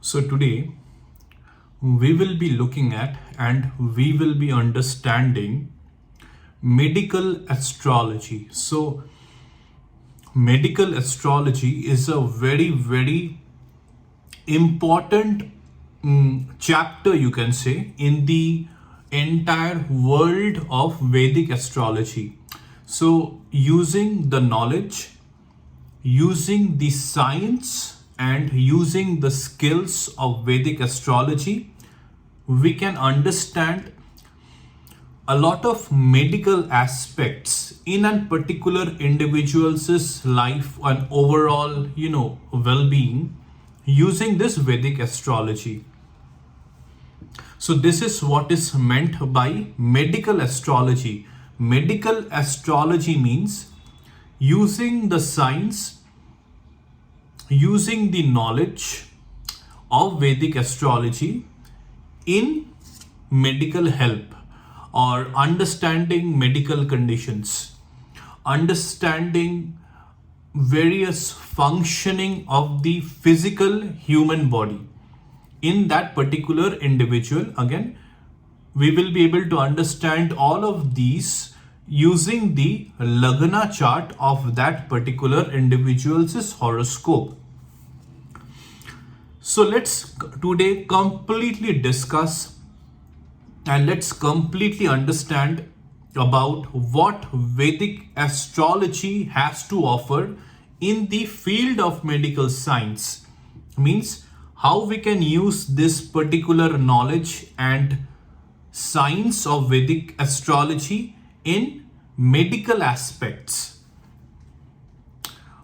So today we will be looking at and we will be understanding medical astrology. So medical astrology is a very important chapter, you can say, in the entire world of Vedic astrology. So using the knowledge, using the science and using the skills of Vedic astrology, we can understand a lot of medical aspects in a particular individual's life and overall, well-being using this Vedic astrology. So this is what is meant by medical astrology. Medical astrology means using the science, using the knowledge of Vedic astrology in medical help or understanding medical conditions, understanding various functioning of the physical human body in that particular individual. Again, we will be able to understand all of these using the Lagna chart of that particular individual's horoscope. So let's today completely discuss and let's completely understand about what Vedic astrology has to offer in the field of medical science. Means how we can use this particular knowledge and science of Vedic astrology in medical aspects.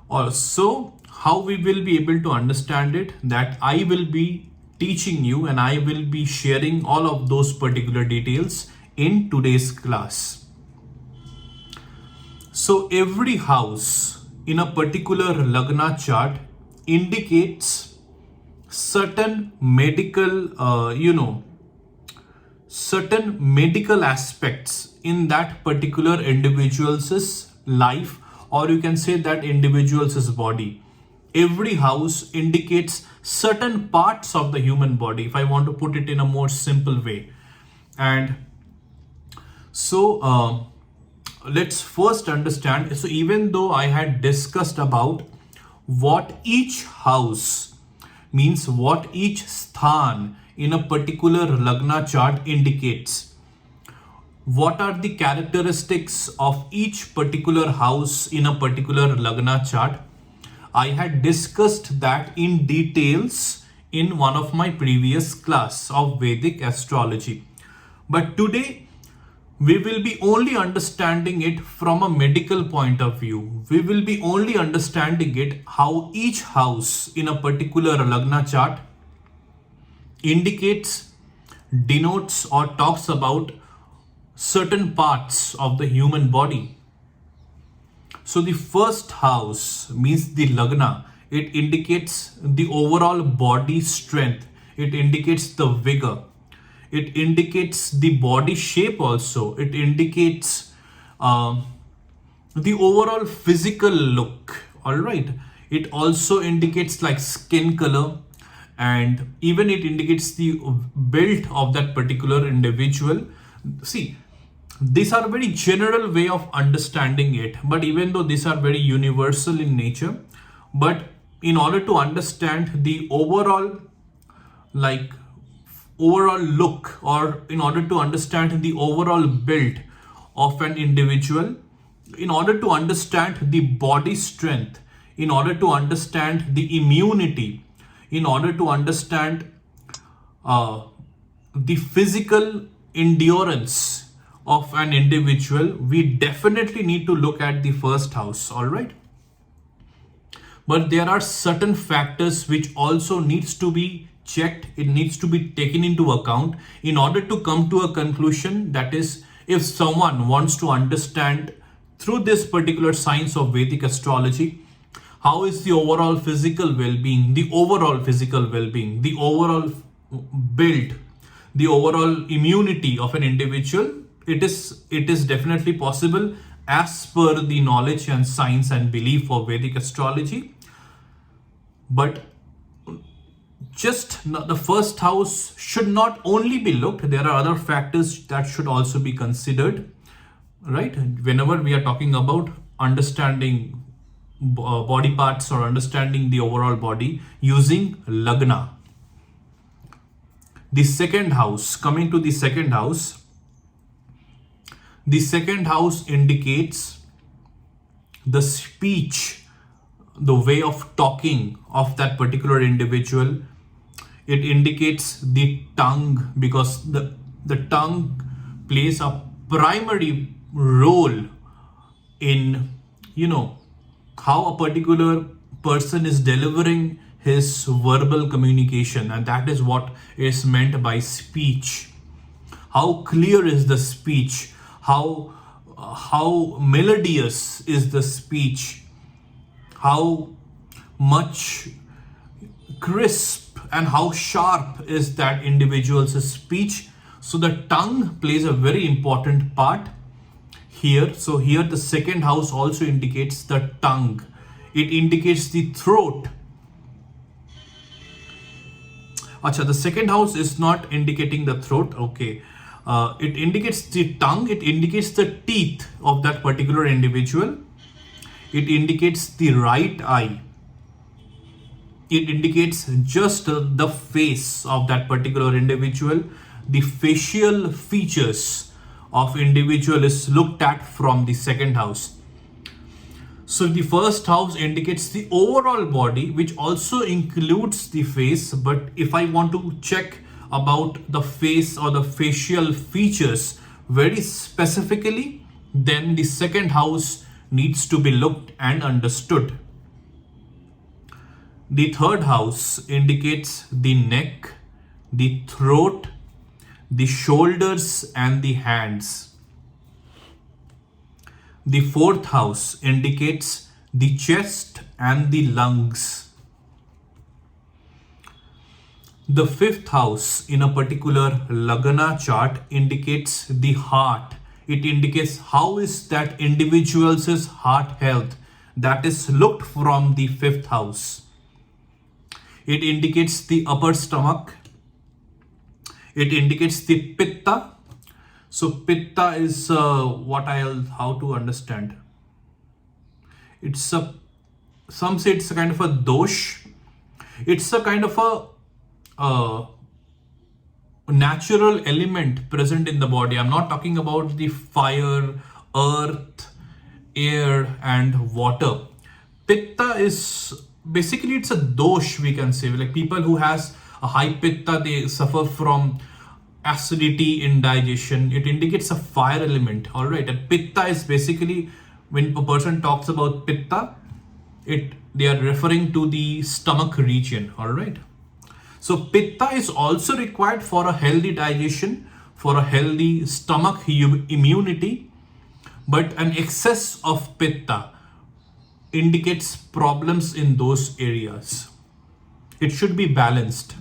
Also, how we will be able to understand it, that I will be teaching you and I will be sharing all of those particular details in today's class. So every house in a particular Lagna chart indicates certain medical, certain medical aspects in that particular individual's life, or you can say that individual's body. Every house indicates certain parts of the human body, if I want to put it in a more simple way. And so let's first understand. So even though I had discussed about what each house means, what each sthan in a particular Lagna chart indicates, what are the characteristics of each particular house in a particular Lagna chart, I had discussed that in details in one of my previous class of Vedic astrology. But today we will be only understanding it from a medical point of view. We will be only understanding it how each house in a particular Lagna chart indicates, denotes or talks about certain parts of the human body. So the first house means the Lagna. It indicates the overall body strength. It indicates the vigor. It indicates the body shape also. It indicates the overall physical look. All right. It also indicates like skin color, and even it indicates the build of that particular individual. See, these are very general way of understanding it, but even though these are very universal in nature, but in order to understand the overall look, or in order to understand the overall build of an individual, in order to understand the body strength, in order to understand the immunity, in order to understand the physical endurance of an individual, we definitely need to look at the first house. All right. But there are certain factors which also needs to be checked. It needs to be taken into account in order to come to a conclusion. That is, if someone wants to understand through this particular science of Vedic astrology, how is the overall physical well-being, the overall physical well-being, the overall build, the overall immunity of an individual, it is definitely possible as per the knowledge and science and belief of Vedic astrology. But the first house should not only be looked, there are other factors that should also be considered, right? Whenever we are talking about understanding body parts or understanding the overall body using Lagna. The second house, coming to the second house indicates the speech, the way of talking of that particular individual. It indicates the tongue, because the tongue plays a primary role in, how a particular person is delivering his verbal communication, and that is what is meant by speech. How clear is the speech? How melodious is the speech? How much crisp and how sharp is that individual's speech? So the tongue plays a very important part here. So here the second house also indicates the tongue. It indicates the throat. Acha, the second house is not indicating the throat. Okay. It indicates the tongue. It indicates the teeth of that particular individual. It indicates the right eye. It indicates just the face of that particular individual. The facial features of individual is looked at from the second house. So the first house indicates the overall body, which also includes the face. But if I want to check about the face or the facial features very specifically, then the second house needs to be looked and understood. The third house indicates the neck, the throat, the shoulders and the hands. The fourth house indicates the chest and the lungs. The fifth house in a particular Lagna chart indicates the heart. It indicates how is that individual's heart health. That is looked from the fifth house. It indicates the upper stomach. It indicates the pitta. So pitta is how to understand. Some say it's a kind of a dosh. It's a kind of a natural element present in the body. I'm not talking about the fire, earth, air and water. Pitta is basically, it's a dosh, we can say. Like people who has a high pitta, they suffer from acidity in digestion. It indicates a fire element. All right. And pitta is basically, when a person talks about pitta, they are referring to the stomach region. All right. So pitta is also required for a healthy digestion, for a healthy stomach immunity. But an excess of pitta indicates problems in those areas. It should be balanced.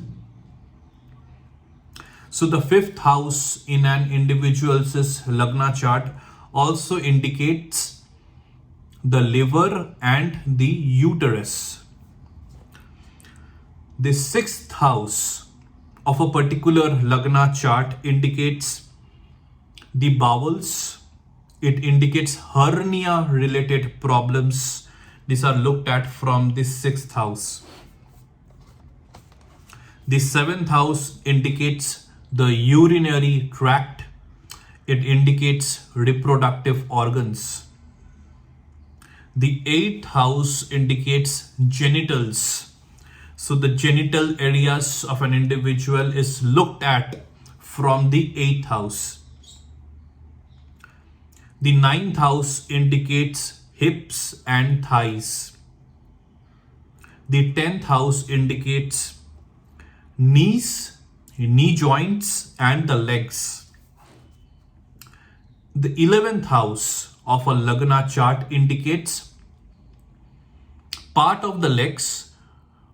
So the fifth house in an individual's Lagna chart also indicates the liver and the uterus. The sixth house of a particular Lagna chart indicates the bowels. It indicates hernia related problems. These are looked at from the sixth house. The seventh house indicates the urinary tract. It indicates reproductive organs. The eighth house indicates genitals. So the genital areas of an individual is looked at from the eighth house. The ninth house indicates hips and thighs. The 10th house indicates knees, knee joints and the legs. The 11th house of a Lagna chart indicates part of the legs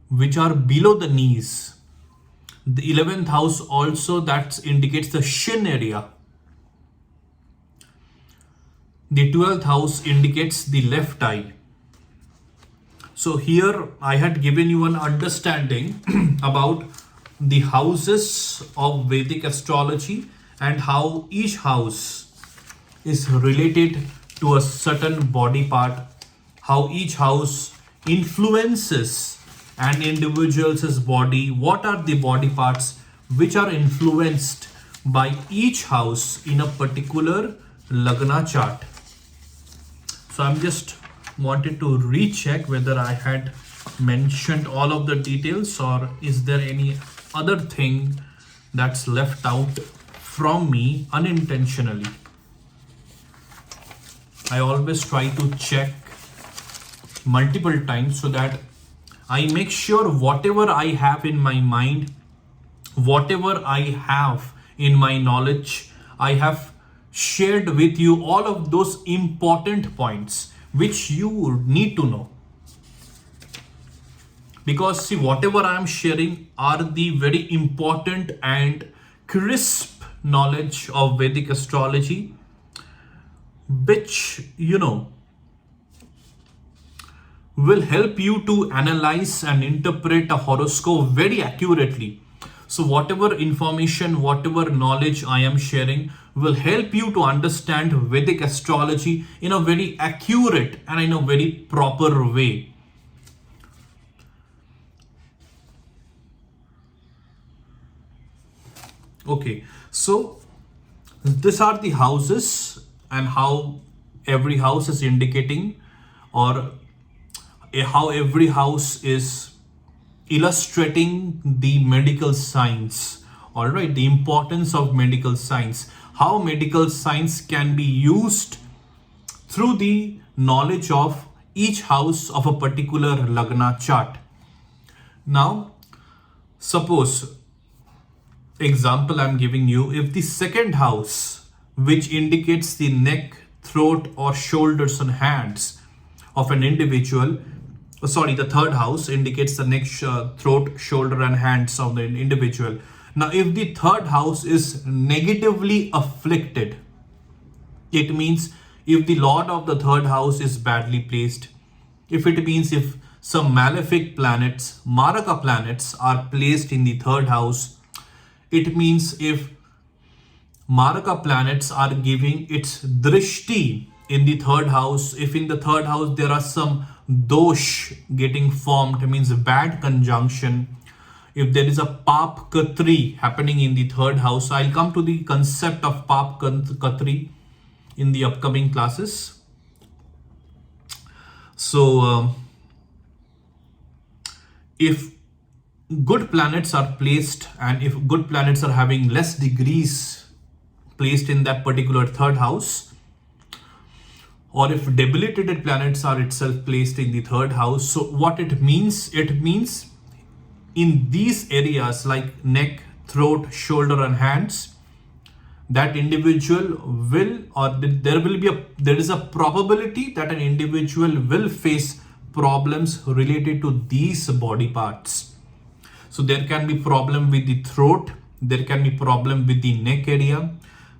which are below the knees. The 11th house also that indicates the shin area. The 12th house indicates the left eye. So here I had given you an understanding about the houses of Vedic astrology and how each house is related to a certain body part, how each house influences an individual's body, what are the body parts which are influenced by each house in a particular Lagna chart. So I'm just wanted to recheck whether I had mentioned all of the details, or is there any other thing that's left out from me unintentionally. I always try to check multiple times so that I make sure whatever I have in my mind, whatever I have in my knowledge, I have shared with you all of those important points which you need to know. Because see, whatever I am sharing are the very important and crisp knowledge of Vedic astrology, which will help you to analyze and interpret a horoscope very accurately. So whatever information, whatever knowledge I am sharing will help you to understand Vedic astrology in a very accurate and in a very proper way. Okay, so these are the houses and how every house is indicating, or how every house is illustrating the medical science. All right, the importance of medical science, how medical science can be used through the knowledge of each house of a particular Lagna chart. Now, suppose, example I'm giving you, if the second house, which indicates the neck, throat or shoulders and hands of an individual, the third house indicates the neck, throat, shoulder and hands of the individual. Now, if the third house is negatively afflicted, it means if the lord of the third house is badly placed, if some malefic planets, Maraka planets are placed in the third house, it means if Maraka planets are giving its drishti in the third house, if in the third house there are some dosh getting formed, it means a bad conjunction, if there is a Pap Katri happening in the third house. I'll come to the concept of Pap Katri in the upcoming classes. So if good planets are placed, and if good planets are having less degrees placed in that particular third house, or if debilitated planets are itself placed in the third house, so what it means in these areas like neck, throat, shoulder and hands, that individual will, or there is a probability that an individual will face problems related to these body parts. So there can be problem with the throat, there can be problem with the neck area,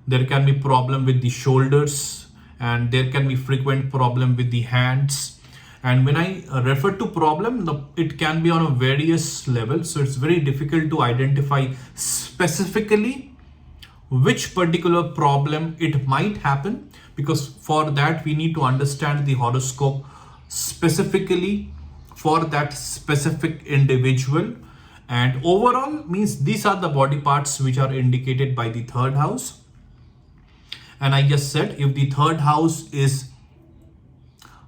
there can be problem with the shoulders, and there can be frequent problem with the hands. And when I refer to problem, it can be on a various levels. So it's very difficult to identify specifically which particular problem it might happen, because for that we need to understand the horoscope specifically for that specific individual. And overall means these are the body parts which are indicated by the third house. And I just said, if the third house is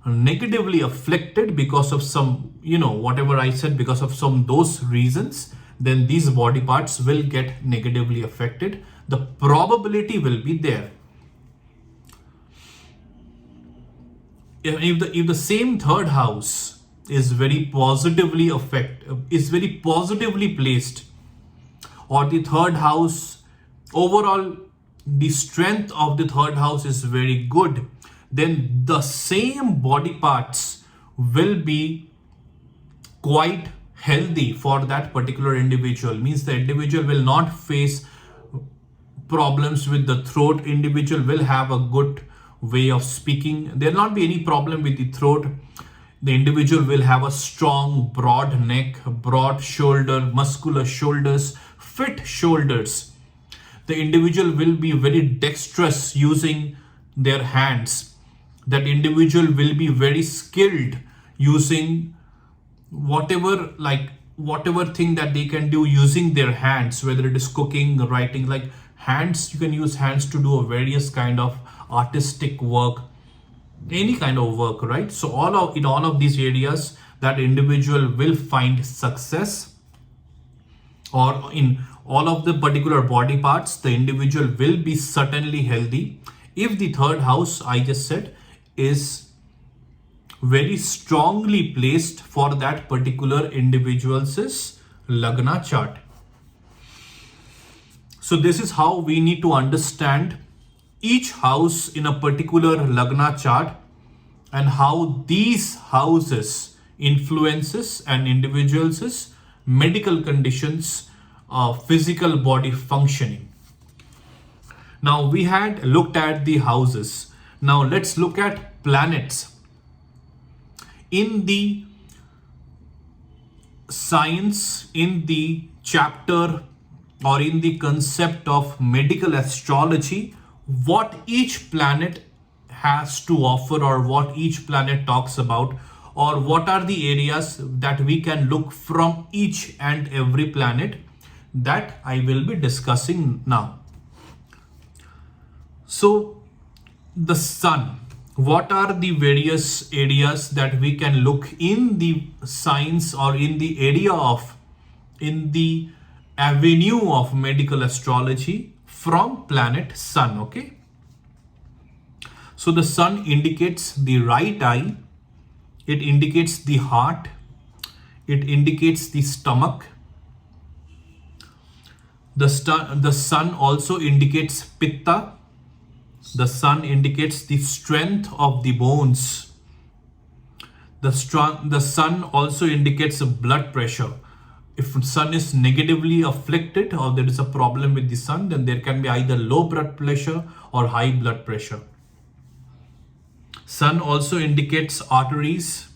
negatively afflicted because of some, whatever I said, because of some those reasons, then these body parts will get negatively affected. The probability will be there. If the same third house is very positively placed, or the third house overall, the strength of the third house is very good, then the same body parts will be quite healthy for that particular individual. Means the individual will not face problems with the throat, individual will have a good way of speaking, there will not be any problem with the throat, The individual will have a strong, broad neck, broad shoulder, muscular shoulders, fit shoulders. The individual will be very dexterous using their hands. That individual will be very skilled using whatever thing that they can do using their hands, whether it is cooking, writing. Like hands, you can use hands to do a various kind of artistic work, any kind of work, right? So in all of these areas, that individual will find success, or in all of the particular body parts, the individual will be certainly healthy if the third house, I just said, is very strongly placed for that particular individual's Lagna chart. So this is how we need to understand each house in a particular Lagna chart and how these houses influences an individual's medical conditions, physical body functioning. Now we had looked at the houses. Now let's look at planets. In the science, in the chapter or in the concept of medical astrology, what each planet has to offer, or what each planet talks about, or what are the areas that we can look from each and every planet, that I will be discussing now. So the sun, what are the various areas that we can look in the science or in the avenue of medical astrology from planet sun? Okay, so the sun indicates the right eye, it indicates the heart, it indicates the stomach. The sun also indicates pitta. The sun indicates the strength of the bones. The sun also indicates blood pressure. If sun is negatively afflicted or there is a problem with the sun, then there can be either low blood pressure or high blood pressure. Sun also indicates arteries.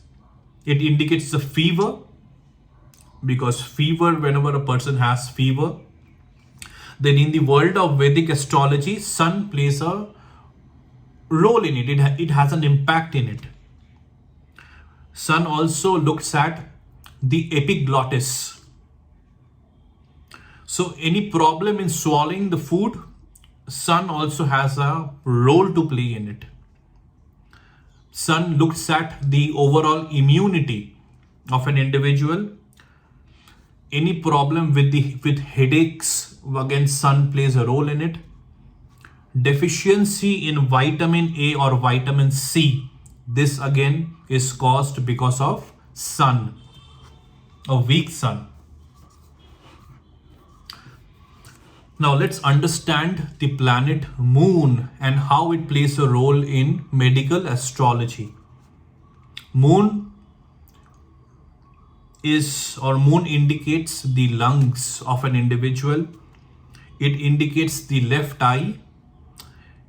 It indicates the fever, because fever, whenever a person has fever, then in the world of Vedic astrology, sun plays a role in it. It has an impact in it. Sun also looks at the epiglottis. So any problem in swallowing the food, sun also has a role to play in it. Sun looks at the overall immunity of an individual. Any problem with headaches, again sun plays a role in it. Deficiency in vitamin A or vitamin C, this again is caused because of sun, a weak sun. Now let's understand the planet moon and how it plays a role in medical astrology. Moon indicates the lungs of an individual. It indicates the left eye.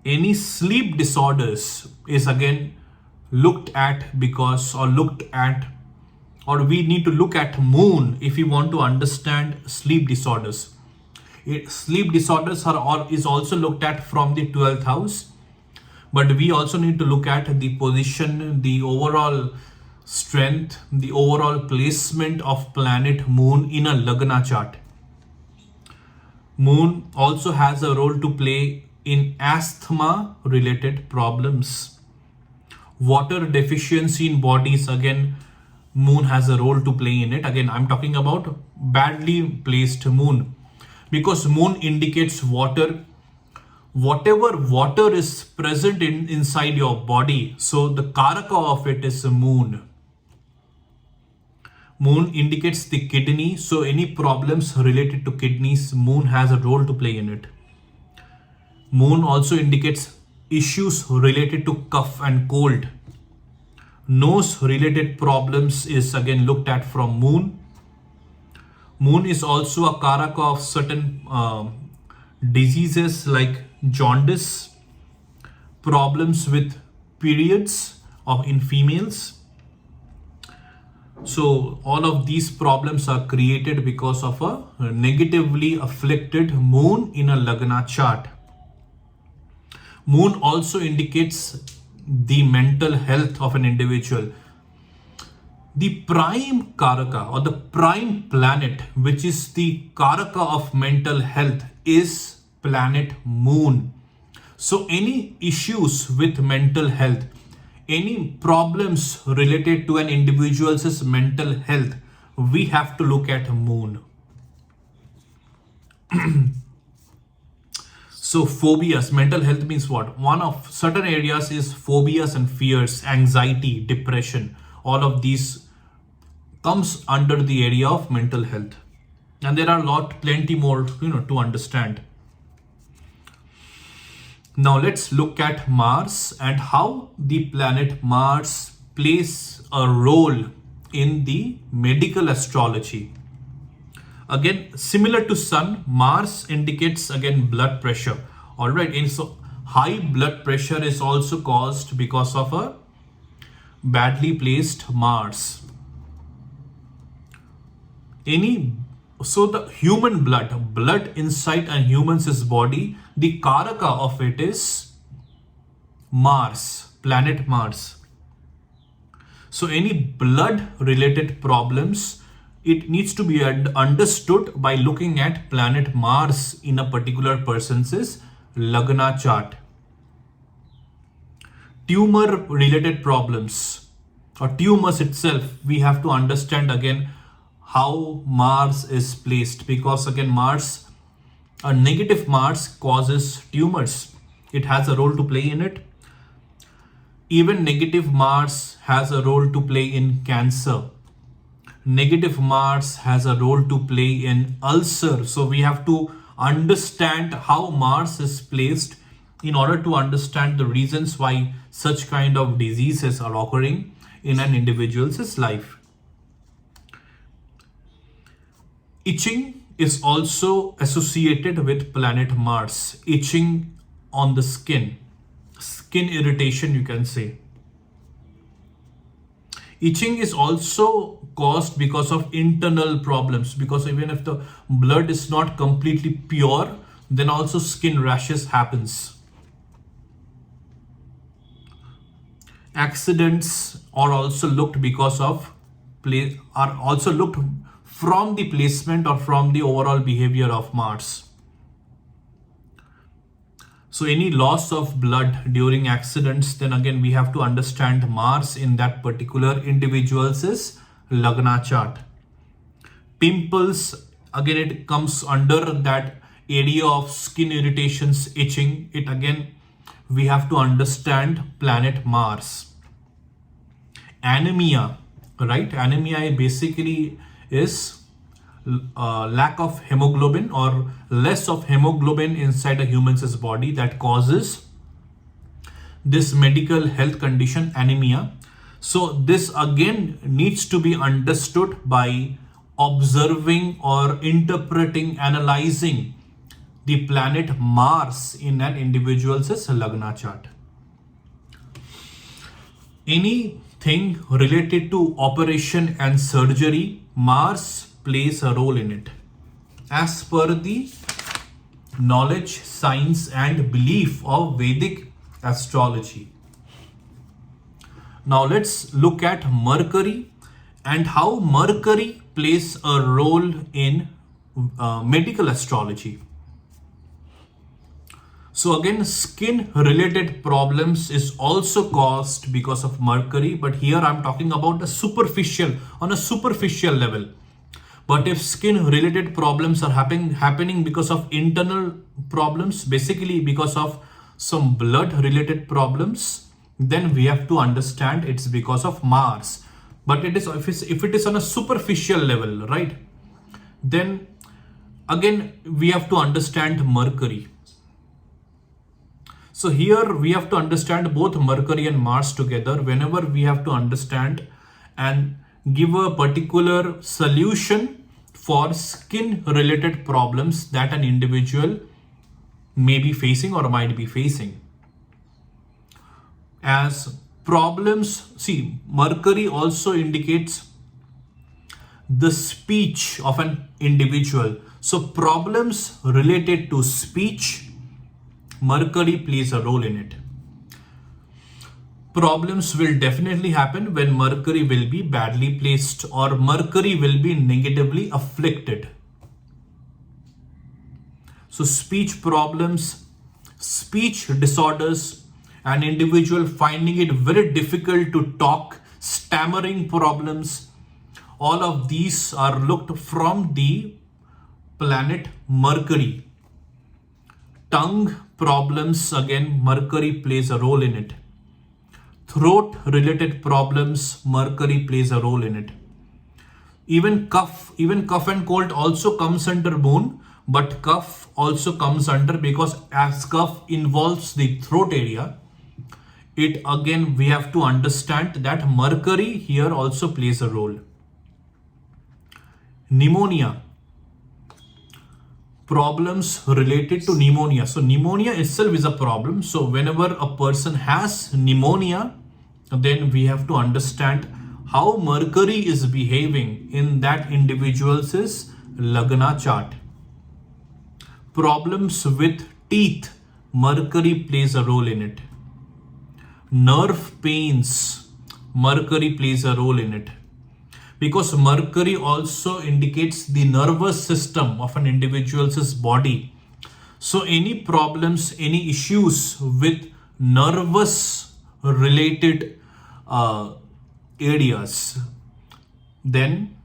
Any sleep disorders is again looked at, or we need to look at moon if we want to understand sleep disorders. Sleep disorders is also looked at from the 12th house, but we also need to look at the position, the overall strength, the overall placement of planet moon in a Lagna chart. Moon also has a role to play in asthma related problems. Water deficiency in bodies, again moon has a role to play in it. Again, I'm talking about badly placed moon, because moon indicates water. Whatever water is present inside your body, so the karaka of it is moon. Moon indicates the kidney, so any problems related to kidneys, moon has a role to play in it. Moon also indicates issues related to cough and cold. Nose related problems is again looked at from moon. Moon is also a karaka of certain diseases like jaundice, problems with periods in females. So all of these problems are created because of a negatively afflicted moon in a Lagna chart. Moon also indicates the mental health of an individual. The prime Karaka or the prime planet, which is the Karaka of mental health, is planet Moon. So any issues with mental health, any problems related to an individual's mental health, we have to look at Moon. So phobias, mental health means what? One of certain areas is phobias and fears, anxiety, depression. All of these comes under the area of mental health. And there are plenty more, to understand. Now let's look at Mars and how the planet Mars plays a role in the medical astrology. Again, similar to Sun, Mars indicates again blood pressure. All right, and so high blood pressure is also caused because of a badly placed Mars. So the human blood inside a human's body, the Karaka of it is Mars, planet Mars. So any blood related problems, it needs to be understood by looking at planet Mars in a particular person's Lagna chart. Tumor related problems or tumors itself, we have to understand again how Mars is placed, because again a negative Mars causes tumors. It has a role to play in it. Even negative Mars has a role to play in cancer. Negative Mars has a role to play in ulcer. So we have to understand how Mars is placed in order to understand the reasons why such kind of diseases are occurring in an individual's life. Itching is also associated with planet Mars. Itching on the skin irritation, you can say. Itching is also caused because of internal problems, because even if the blood is not completely pure, then also skin rashes happens. Accidents are also looked from the placement or from the overall behavior of Mars. So any loss of blood during accidents, then again we have to understand Mars in that particular individual's Lagna chart. Pimples, again it comes under that area of skin irritations, itching. It again we have to understand planet Mars. Anemia, right? Anemia basically is lack of hemoglobin or less of hemoglobin inside a human's body that causes this medical health condition, anemia. So this again needs to be understood by observing or interpreting, analyzing the planet Mars in an individual's Lagna chart. Anything related to operation and surgery, Mars plays a role in it. As per the knowledge, science and belief of Vedic astrology. Now let's look at Mercury and how Mercury plays a role in medical astrology. So again, skin related problems is also caused because of Mercury, but here I'm talking about on a superficial level. But if skin related problems are happening because of internal problems, basically because of some blood related problems, then we have to understand it's because of Mars. But if it is on a superficial level, right, then again we have to understand Mercury. So here we have to understand both Mercury and Mars together whenever we have to understand and give a particular solution for skin related problems that an individual may be facing or might be facing. As problems, see, Mercury also indicates the speech of an individual. So problems related to speech, Mercury plays a role in it. Problems will definitely happen when Mercury will be badly placed or Mercury will be negatively afflicted. So speech problems, speech disorders, an individual finding it very difficult to talk, stammering problems, all of these are looked from the planet Mercury. Tongue problems, again, Mercury plays a role in it. Throat related problems, Mercury plays a role in it. Even cough and cold also comes under moon, but cough also comes under, because as cough involves the throat area, it again we have to understand that Mercury here also plays a role. Pneumonia. Problems related to pneumonia. So pneumonia itself is a problem. So whenever a person has pneumonia, then we have to understand how Mercury is behaving in that individual's Lagna chart. Problems with teeth, Mercury plays a role in it. Nerve pains, Mercury plays a role in it. Because Mercury also indicates the nervous system of an individual's body. So any problems, any issues with nervous related areas, then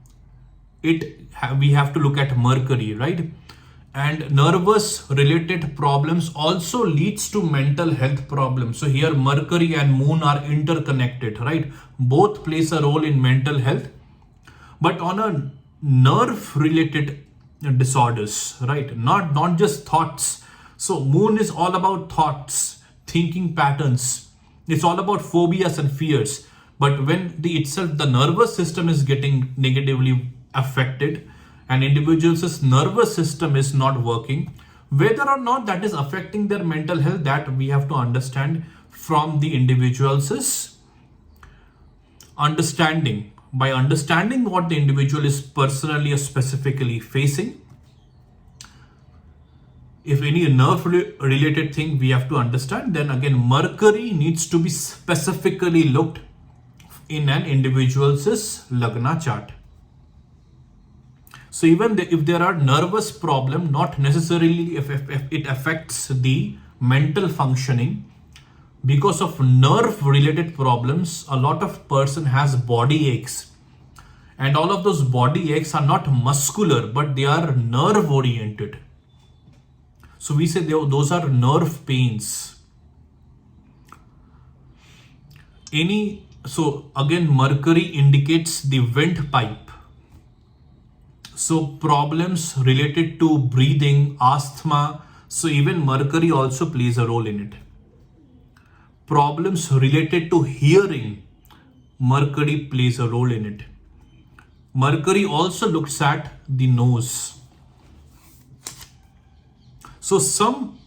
we have to look at Mercury, right? And nervous related problems also leads to mental health problems. So here Mercury and Moon are interconnected, right? Both plays a role in mental health. But on a nerve related disorders, right? Not just thoughts. So Moon is all about thoughts, thinking patterns. It's all about phobias and fears. But when the nervous system is getting negatively affected, an individual's nervous system is not working, whether or not that is affecting their mental health, that we have to understand from the individual's understanding. By understanding what the individual is personally or specifically facing, if any nerve related thing we have to understand, then again Mercury needs to be specifically looked in an individual's Lagna chart. So even if there are nervous problem, not necessarily if it affects the mental functioning. Because of nerve related problems, a lot of person has body aches, and all of those body aches are not muscular, but they are nerve oriented. So we say those are nerve pains. So again Mercury indicates the windpipe. So problems related to breathing, asthma, so even Mercury also plays a role in it. Problems related to hearing, Mercury plays a role in it. Mercury also looks at the nose. So some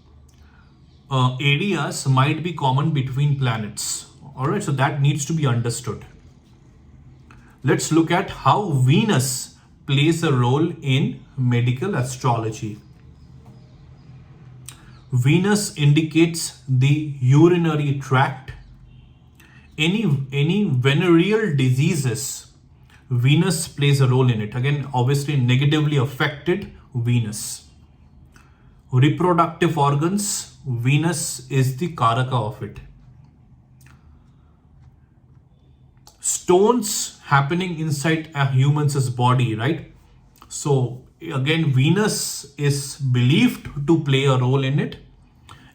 areas might be common between planets. Alright, so that needs to be understood. Let's look at how Venus plays a role in medical astrology. Venus indicates the urinary tract. Any venereal diseases, Venus plays a role in it. Again, obviously negatively affected Venus. Reproductive organs, Venus is the Karaka of it. Stones happening inside a human's body, right? So again, Venus is believed to play a role in it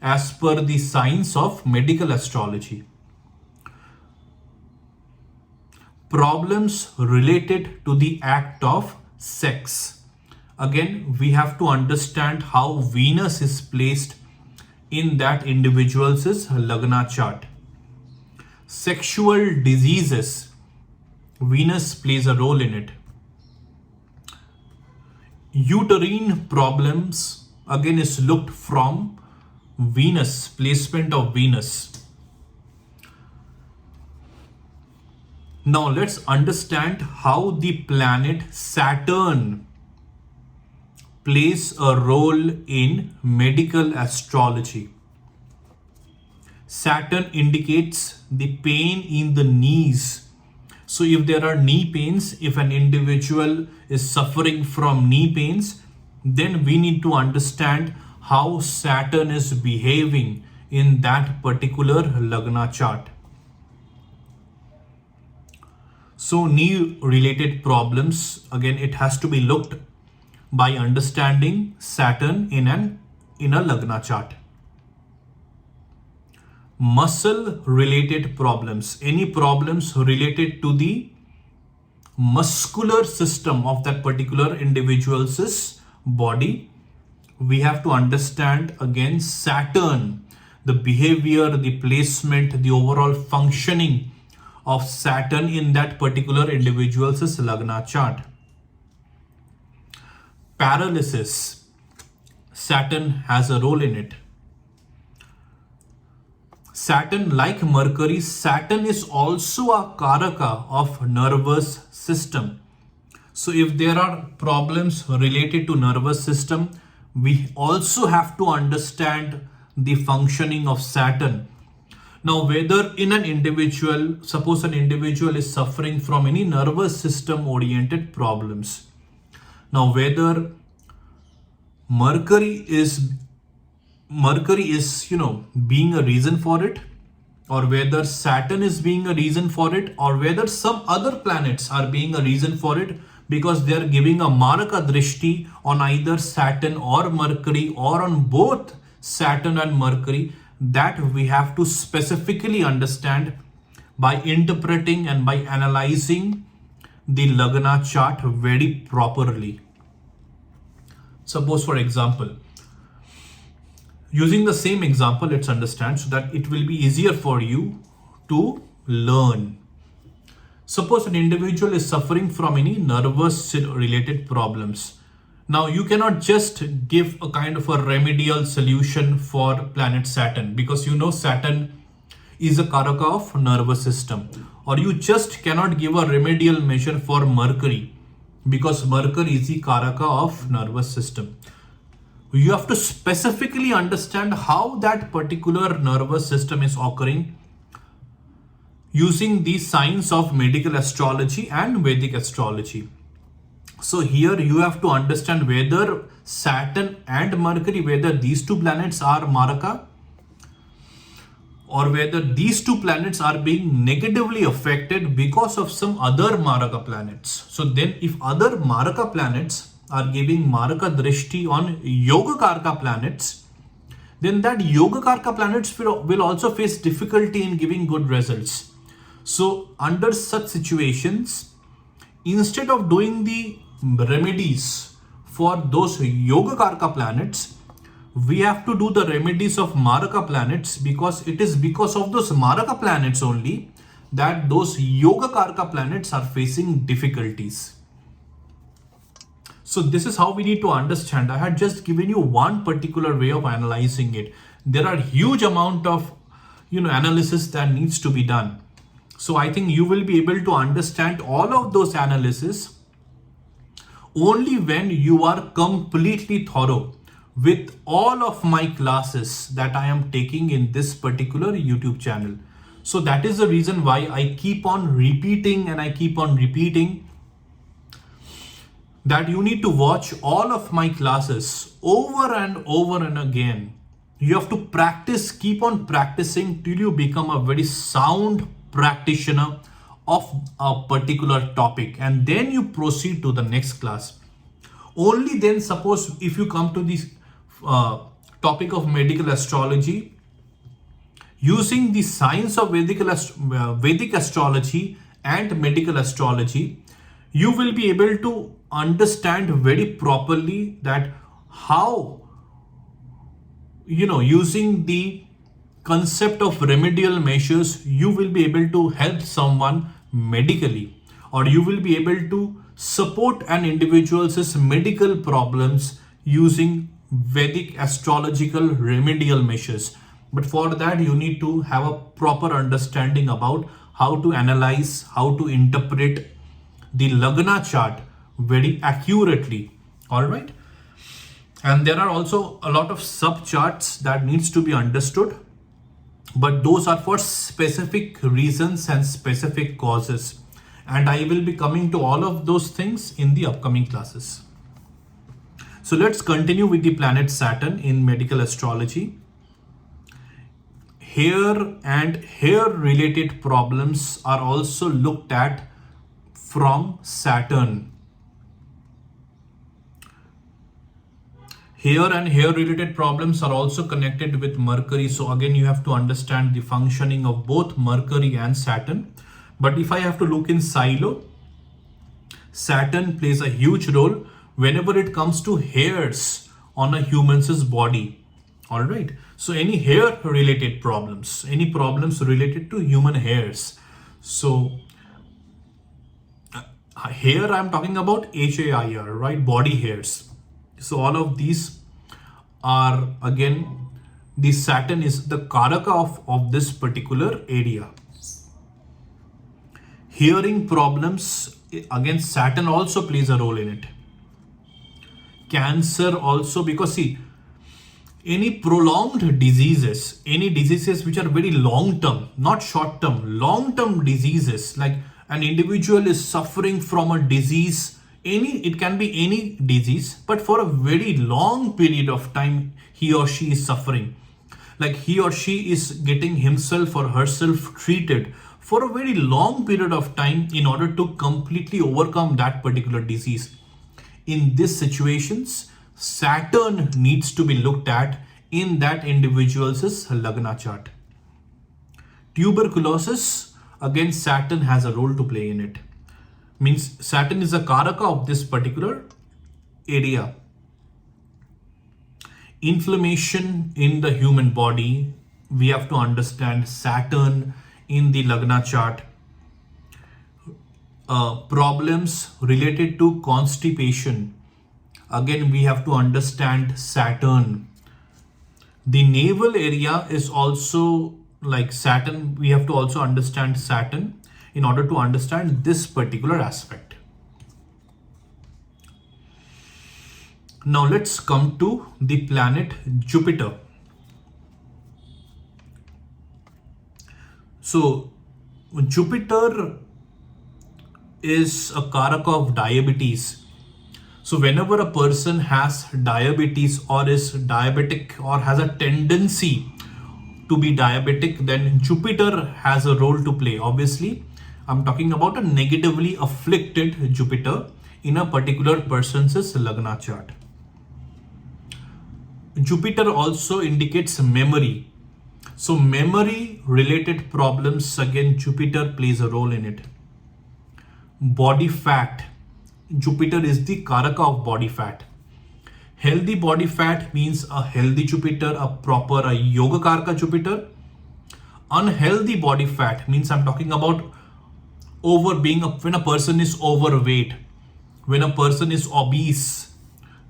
as per the science of medical astrology. Problems related to the act of sex. Again, we have to understand how Venus is placed in that individual's Lagna chart. Sexual diseases, Venus plays a role in it. Uterine problems, again, is looked from Venus, placement of Venus. Now let's understand how the planet Saturn plays a role in medical astrology. Saturn indicates the pain in the knees. So if there are knee pains, if an individual is suffering from knee pains, then we need to understand how Saturn is behaving in that particular Lagna chart. So knee related problems, again, it has to be looked by understanding Saturn in a Lagna chart. Muscle related problems, any problems related to the muscular system of that particular individual's body, we have to understand again Saturn, the behavior, the placement, the overall functioning of Saturn in that particular individual's Lagna chart. Paralysis, Saturn has a role in it. Saturn, like Mercury, Saturn is also a karaka of nervous system. So if there are problems related to nervous system, we also have to understand the functioning of Saturn. Now, whether in an individual, suppose an individual is suffering from any nervous system oriented problems. Now, whether Mercury is being a reason for it, or whether Saturn is being a reason for it, or whether some other planets are being a reason for it, because they are giving a Maraka Drishti on either Saturn or Mercury, or on both Saturn and Mercury, that we have to specifically understand by interpreting and by analyzing the Lagna chart very properly. Suppose, for example, using the same example, let's understand so that it will be easier for you to learn. Suppose an individual is suffering from any nervous related problems. Now you cannot just give a kind of a remedial solution for planet Saturn, because you know Saturn is a karaka of nervous system. Or you just cannot give a remedial measure for Mercury, because Mercury is the karaka of nervous system. You have to specifically understand how that particular nervous system is occurring using the science of medical astrology and Vedic astrology. So here you have to understand whether Saturn and Mercury, whether these two planets are Maraka, or whether these two planets are being negatively affected because of some other Maraka planets. So then if other Maraka planets are giving Maraka Drishti on Yoga Karka planets, then that Yoga Karka planets will also face difficulty in giving good results. So under such situations, instead of doing the remedies for those Yoga Karka planets, we have to do the remedies of Maraka planets, because it is because of those Maraka planets only that those Yoga Karka planets are facing difficulties. So this is how we need to understand. I had just given you one particular way of analyzing it. There are huge amount of analysis that needs to be done. So I think you will be able to understand all of those analysis only when you are completely thorough with all of my classes that I am taking in this particular YouTube channel. So that is the reason why I keep on repeating and I keep on repeating that you need to watch all of my classes over and over and again. You have to practice, keep on practicing till you become a very sound practitioner of a particular topic, and then you proceed to the next class. Only then, suppose if you come to this topic of medical astrology, using the science of Vedic astrology and medical astrology, you will be able to understand very properly that how using the concept of remedial measures, you will be able to help someone medically, or you will be able to support an individual's medical problems using Vedic astrological remedial measures. But for that, you need to have a proper understanding about how to analyze, how to interpret the Lagna chart very accurately. All right. And there are also a lot of subcharts that needs to be understood, but those are for specific reasons and specific causes. And I will be coming to all of those things in the upcoming classes. So let's continue with the planet Saturn in medical astrology. Hair and hair related problems are also looked at from Saturn. Hair and hair related problems are also connected with Mercury. So again, you have to understand the functioning of both Mercury and Saturn. But if I have to look in silo, Saturn plays a huge role whenever it comes to hairs on a human's body. All right. So any hair related problems, any problems related to human hairs. So hair, I'm talking about HAIR, right? Body hairs. So all of these are, again, the Saturn is the Karaka of this particular area. Hearing problems, again, Saturn also plays a role in it. Cancer also, because see, any prolonged diseases, any diseases which are very long term, not short term, long term diseases, like an individual is suffering from a disease, it can be any disease, but for a very long period of time he or she is suffering, like he or she is getting himself or herself treated for a very long period of time in order to completely overcome that particular disease. In these situations, Saturn needs to be looked at in that individual's Lagna chart. Tuberculosis, again, Saturn has a role to play in it. Means Saturn is a Karaka of this particular area. Inflammation in the human body, we have to understand Saturn in the Lagna chart. Problems related to constipation, again, we have to understand Saturn. The navel area is also like Saturn. We have to also understand Saturn in order to understand this particular aspect. Now let's come to the planet Jupiter. So Jupiter is a Karaka of diabetes. So whenever a person has diabetes or is diabetic or has a tendency to be diabetic, then Jupiter has a role to play. Obviously, I'm talking about a negatively afflicted Jupiter in a particular person's Lagna chart. Jupiter also indicates memory. So memory related problems, again, Jupiter plays a role in it. Body fat. Jupiter is the Karaka of body fat. Healthy body fat means a healthy Jupiter, a Yoga Karaka Jupiter. Unhealthy body fat means I'm talking about when a person is overweight, when a person is obese,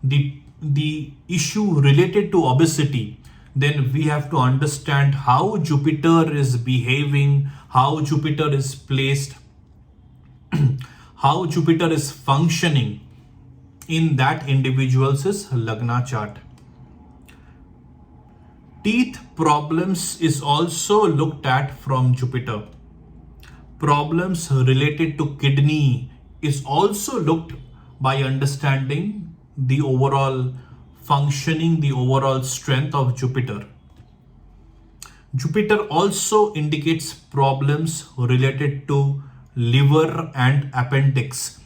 the issue related to obesity, then we have to understand how Jupiter is behaving, how Jupiter is placed, how Jupiter is functioning in that individual's Lagna chart. Teeth problems is also looked at from Jupiter. Problems related to kidney is also looked by understanding the overall functioning, the overall strength of Jupiter. Jupiter also indicates problems related to liver and appendix,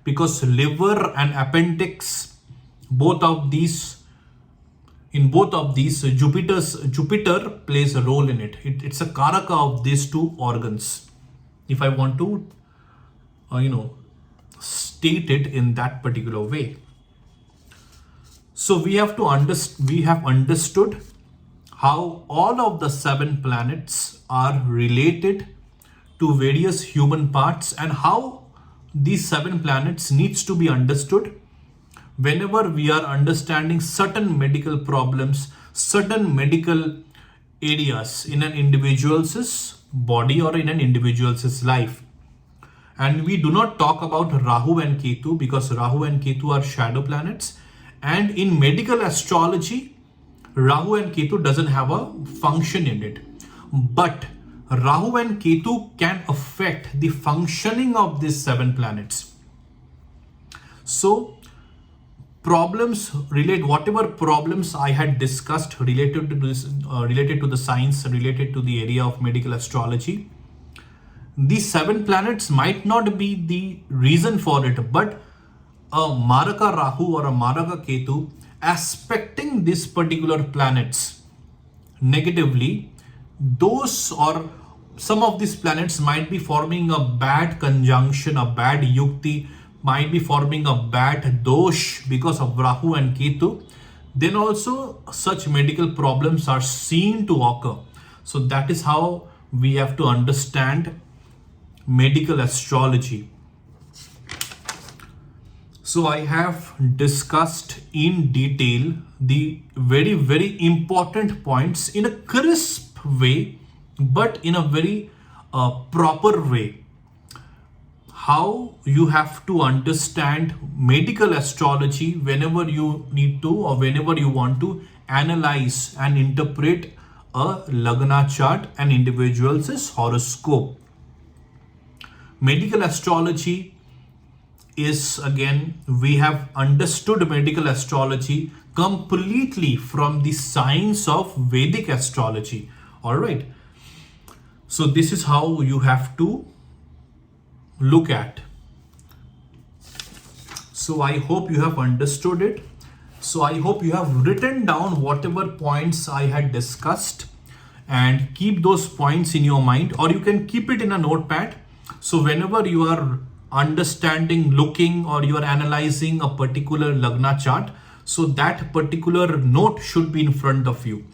because liver and appendix, in both of these Jupiter plays a role in it. It's a Karaka of these two organs, if I want to state it in that particular way. So we have understood how all of the 7 planets are related to various human parts, and how these 7 planets needs to be understood whenever we are understanding certain medical problems, certain medical areas in an individual's body or in an individual's life. And we do not talk about Rahu and Ketu because Rahu and Ketu are shadow planets. And in medical astrology, Rahu and Ketu doesn't have a function in it. But Rahu and Ketu can affect the functioning of these 7 planets. So whatever problems I had discussed related to this, related to the science, related to the area of medical astrology, these 7 planets might not be the reason for it, but a Maraka Rahu or a Maraka Ketu aspecting these particular planets negatively, those or some of these planets might be forming a bad conjunction, a bad yukti, might be forming a bad dosh because of Rahu and Ketu, then also such medical problems are seen to occur. So that is how we have to understand medical astrology. So I have discussed in detail the very, very important points in a crisp way, but in a very proper way. How you have to understand medical astrology whenever you need to or whenever you want to analyze and interpret a Lagna chart, an individual's horoscope. Medical astrology is, again, we have understood medical astrology completely from the science of Vedic astrology. All right. So this is how you have to look at. So I hope you have understood it. So I hope you have written down whatever points I had discussed and keep those points in your mind, or you can keep it in a notepad. So whenever you are understanding, looking, or you are analyzing a particular Lagna chart, so that particular note should be in front of you.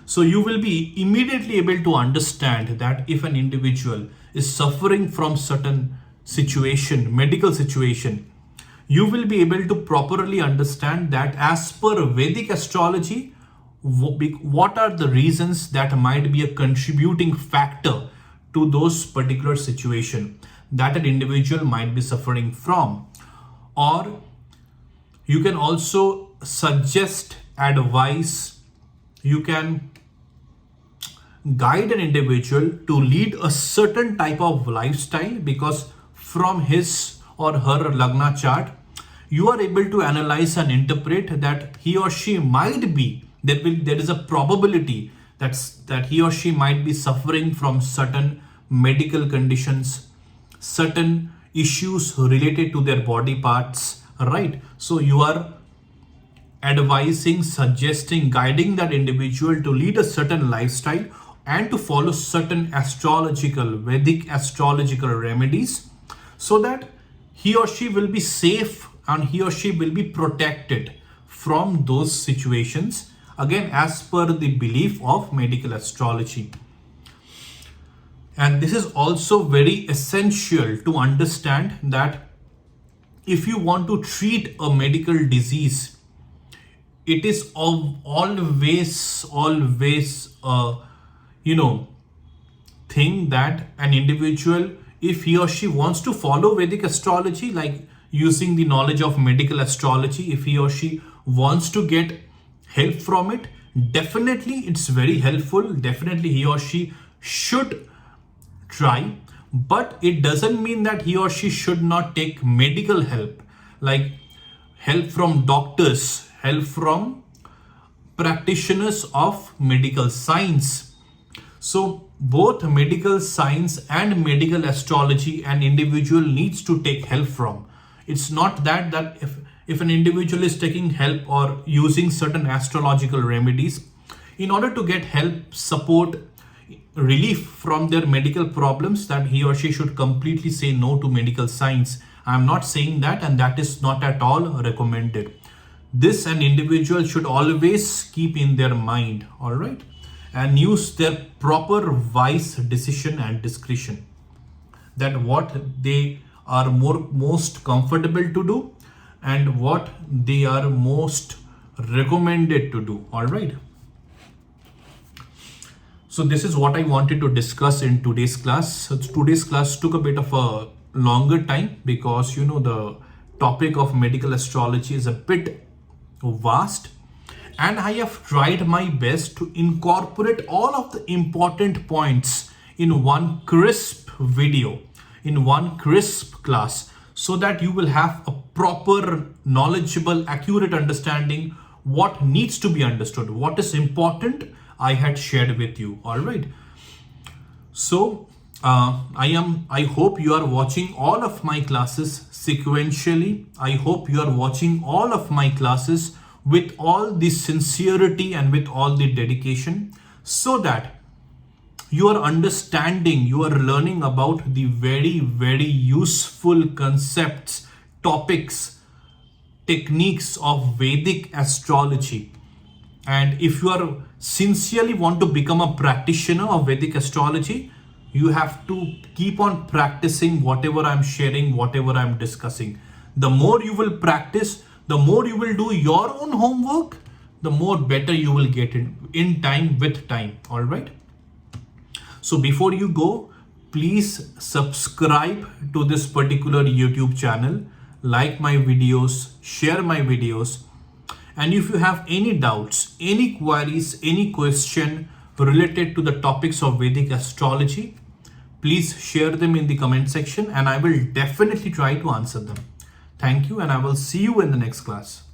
So you will be immediately able to understand that if an individual is suffering from certain situation, medical situation, you will be able to properly understand that as per Vedic astrology, what are the reasons that might be a contributing factor to those particular situation that an individual might be suffering from. Or you can also suggest, advice, you can guide an individual to lead a certain type of lifestyle, because from his or her Lagna chart, you are able to analyze and interpret that he or she might be, there is a probability that he or she might be suffering from certain medical conditions, certain issues related to their body parts, right? So you are advising, suggesting, guiding that individual to lead a certain lifestyle and to follow certain Vedic astrological remedies, so that he or she will be safe and he or she will be protected from those situations, again as per the belief of medical astrology. And this is also very essential to understand that if you want to treat a medical disease, it is always thing that an individual, if he or she wants to follow Vedic astrology, like using the knowledge of medical astrology, if he or she wants to get help from it, definitely it's very helpful. Definitely he or she should try, but it doesn't mean that he or she should not take medical help, like help from doctors, help from practitioners of medical science. So both medical science and medical astrology an individual needs to take help from. It's not that if an individual is taking help or using certain astrological remedies in order to get help, support, relief from their medical problems, that he or she should completely say no to medical science. I'm not saying that, and that is not at all recommended. This an individual should always keep in their mind, all right, and use their proper wise decision and discretion, that what they are most comfortable to do and what they are most recommended to do, all right. So this is what I wanted to discuss in today's class. So today's class took a bit of a longer time because the topic of medical astrology is a bit vast, and I have tried my best to incorporate all of the important points in one crisp video, in one crisp class, so that you will have a proper, knowledgeable, accurate understanding what needs to be understood, what is important. I had shared with you. All right. So I hope you are watching all of my classes sequentially. I hope you are watching all of my classes with all the sincerity and with all the dedication, so that you are understanding, you are learning about the very, very useful concepts, topics, techniques of Vedic astrology. And if you are sincerely want to become a practitioner of Vedic astrology, you have to keep on practicing whatever I'm sharing, whatever I'm discussing. The more you will practice, the more you will do your own homework, the more better you will get it in time, with time. All right. So before you go, please subscribe to this particular YouTube channel, like my videos, share my videos. And if you have any doubts, any queries, any question related to the topics of Vedic astrology, please share them in the comment section and I will definitely try to answer them. Thank you, and I will see you in the next class.